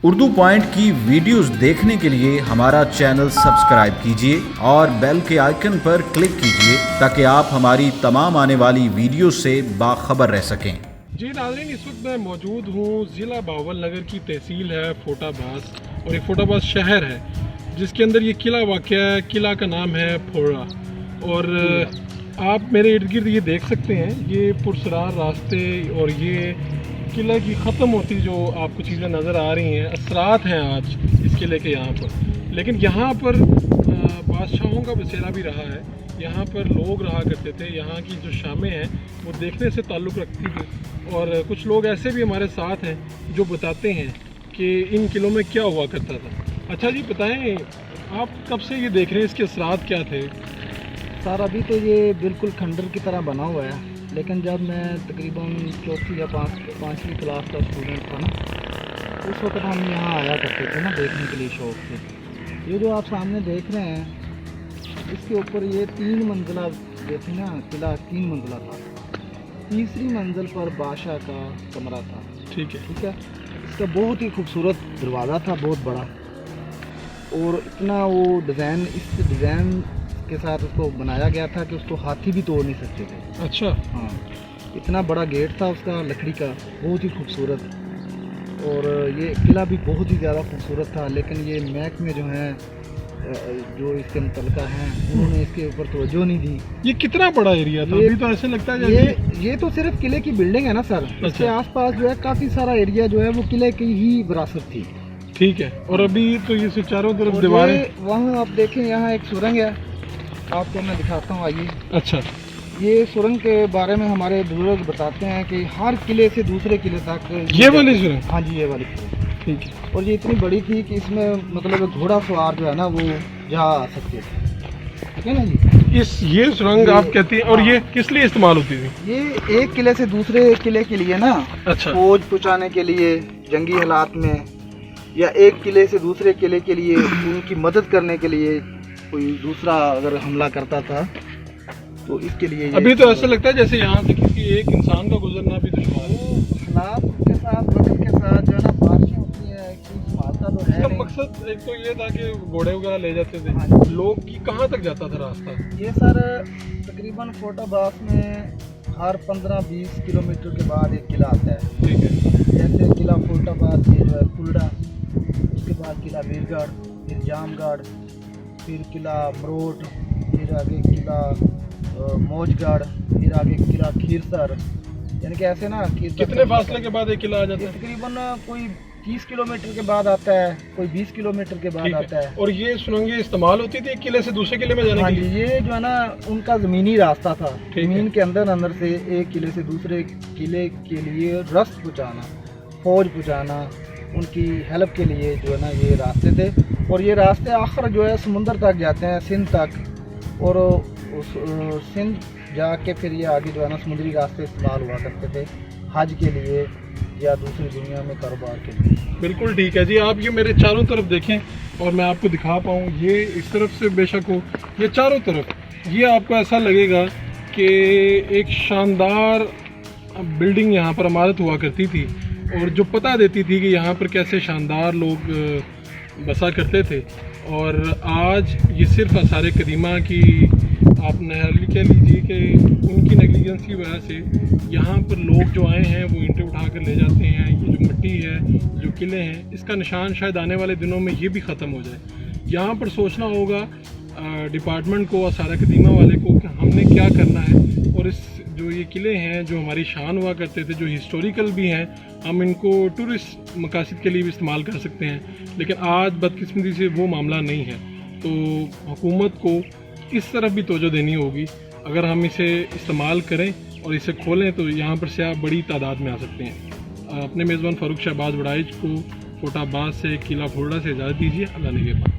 Urdu point की videos देखने के लिए हमारा चैनल सब्सक्राइब कीजिए और बेल के आइकन पर क्लिक कीजिए ताकि आप हमारी तमाम आने वाली वीडियो से बाखबर रह सकें। जी नाज़रीन, इस वक्त मैं मौजूद हूँ ज़िला बावल नगर की तहसील है फोटाबाज और ये फोटाबाज शहर है जिसके अंदर ये किला वाक़या है। किला का नाम है फोड़ा और आप मेरे इर्द गिर्द ये देख सकते हैं, ये पुरसरार रास्ते और ये किला की ख़त्म होती जो आपको चीज़ें नज़र आ रही हैं। असरात हैं आज इस किले के यहाँ पर, लेकिन यहाँ पर बादशाहों का बसेरा भी रहा है। यहाँ पर लोग रहा करते थे, यहाँ की जो शामें हैं वो देखने से ताल्लुक़ रखती थी और कुछ लोग ऐसे भी हमारे साथ हैं जो बताते हैं कि इन किलों में क्या हुआ करता था। अच्छा जी, बताएं आप कब से ये देख रहे हैं, इसके असरात क्या थे? सर अभी तो ये बिल्कुल खंडर की तरह बना हुआ है, लेकिन जब मैं तकरीबन चौथी या पाँचवीं क्लास का स्टूडेंट था ना, उस वक्त हम यहाँ आया करते थे ना देखने के लिए शौक़ से। ये जो आप सामने देख रहे हैं इसके ऊपर ये 3 मंजिला जो थी ना किला 3 मंजिला था। तीसरी मंजिल पर बादशाह का कमरा था। ठीक है। इसका बहुत ही खूबसूरत दरवाज़ा था, बहुत बड़ा, और इतना वो डिज़ाइन इस डिज़ाइन के साथ उसको बनाया गया था कि उसको हाथी भी तोड़ नहीं सकते थे। अच्छा। हाँ, इतना बड़ा गेट था उसका लकड़ी का, बहुत ही खूबसूरत। और ये किला भी बहुत ही ज़्यादा खूबसूरत था, लेकिन ये महकमे जो हैं जो इसके मुतल्लिका हैं उन्होंने इसके ऊपर तवज्जो नहीं दी। ये कितना बड़ा एरिया था? अभी तो ऐसे लगता है ये तो सिर्फ किले की बिल्डिंग है ना सर। अच्छा। इसके आसपास जो है काफ़ी सारा एरिया जो है वो किले की ही विरासत थी। ठीक है। और अभी तो ये चारों तरफ दीवारें, वहाँ आप देखें यहाँ एक सुरंग है, आपको मैं दिखाता हूँ, आइए। अच्छा। ये सुरंग के बारे में हमारे बुजुर्ग बताते हैं कि हर किले से दूसरे किले तक ये वाली सुरंग? हाँ जी, ये वाली सुरंग। ठीक है। और ये इतनी बड़ी थी कि इसमें मतलब घोड़ा सवार जो है ना वो जा सकते थे, ठीक है ना जी। ये सुरंग आप कहती हैं, और ये किस लिए इस्तेमाल होती थी? ये एक किले से दूसरे किले के लिए ना, अच्छा, फौज पहुँचाने के लिए जंगी हालात में, या एक किले से दूसरे किले के लिए उनकी मदद करने के लिए कोई दूसरा अगर हमला करता था तो इसके लिए। अभी तो ऐसा लगता है जैसे यहाँ से किसी एक इंसान का गुजरना भी दुश्वार है। हालात के साथ वक्त के साथ जो है ना बारिशें होती है कि संभालता तो है इसका नहीं। मकसद एक तो ये था कि घोड़े वगैरह ले जाते थे। हाँ। लोग की कहाँ तक जाता था रास्ता? ये सर तकरीबन फोटाबाज में हर 15-20 किलोमीटर के बाद एक किला आता है। ठीक है। जैसे किला फोटाबाज ये जो है फुलडा, उसके बाद किला वीरगढ़, फिर जामगढ़, फिर किला मरोट, फिर आगे किला मौजगढ़, फिर आगे किला खीरसर, यानी कि ऐसे ना। कितने फासले के बाद एक किला आ जाता है? तकरीबन कोई 30 किलोमीटर के बाद आता है, कोई 20 किलोमीटर के बाद आता है। और ये सुरंगें इस्तेमाल होती थी एक किले से दूसरे किले में जाने हाँ के जी, लिए? ये जो है ना उनका ज़मीनी रास्ता था। ठीक है। ज़मीन के अंदर से एक किले से दूसरे किले के लिए रस्त पहुँचाना, फौज पहुँचाना, उनकी हेल्प के लिए जो है ना ये रास्ते थे। और ये रास्ते आखिर जो है समुंदर तक जाते हैं, सिंध तक, और उस सिंध जाके फिर ये आगे जो है ना समुद्री रास्ते इस्तेमाल हुआ करते थे हज के लिए या दूसरी दुनिया में कारोबार के लिए। बिल्कुल ठीक है जी। आप ये मेरे चारों तरफ देखें और मैं आपको दिखा पाऊँ, ये इस तरफ से बेशक हो, ये चारों तरफ, ये आपको ऐसा लगेगा कि एक शानदार बिल्डिंग यहाँ पर इमारत हुआ करती थी और जो पता देती थी कि यहाँ पर कैसे शानदार लोग बसा करते थे। और आज ये सिर्फ आसार कदीमा की आप कह लीजिए कि उनकी नेग्लिजेंस की वजह से यहाँ पर लोग जो आए हैं वो ईंटें उठा कर ले जाते हैं। ये जो मिट्टी है, जो किले हैं, इसका निशान शायद आने वाले दिनों में ये भी ख़त्म हो जाए। यहाँ पर सोचना होगा डिपार्टमेंट को, आसार कदीमा वाले को, कि हमने क्या करना है। और इस जो ये किले हैं जो हमारी शान हुआ करते थे, जो हिस्टोरिकल भी हैं, हम इनको टूरिस्ट मकासद के लिए भी इस्तेमाल कर सकते हैं, लेकिन आज बदकिस्मती से वो मामला नहीं है। तो हुकूमत को इस तरफ भी तवज्जो देनी होगी। अगर हम इसे इस्तेमाल करें और इसे खोलें तो यहाँ पर से आप बड़ी तादाद में आ सकते हैं। अपने मेज़बान फ़ारूक शहबाज वड़ाइच को फोटाबाज से, किला फोड़ा से इजाज़त दीजिए। अल्लाह निगहबान।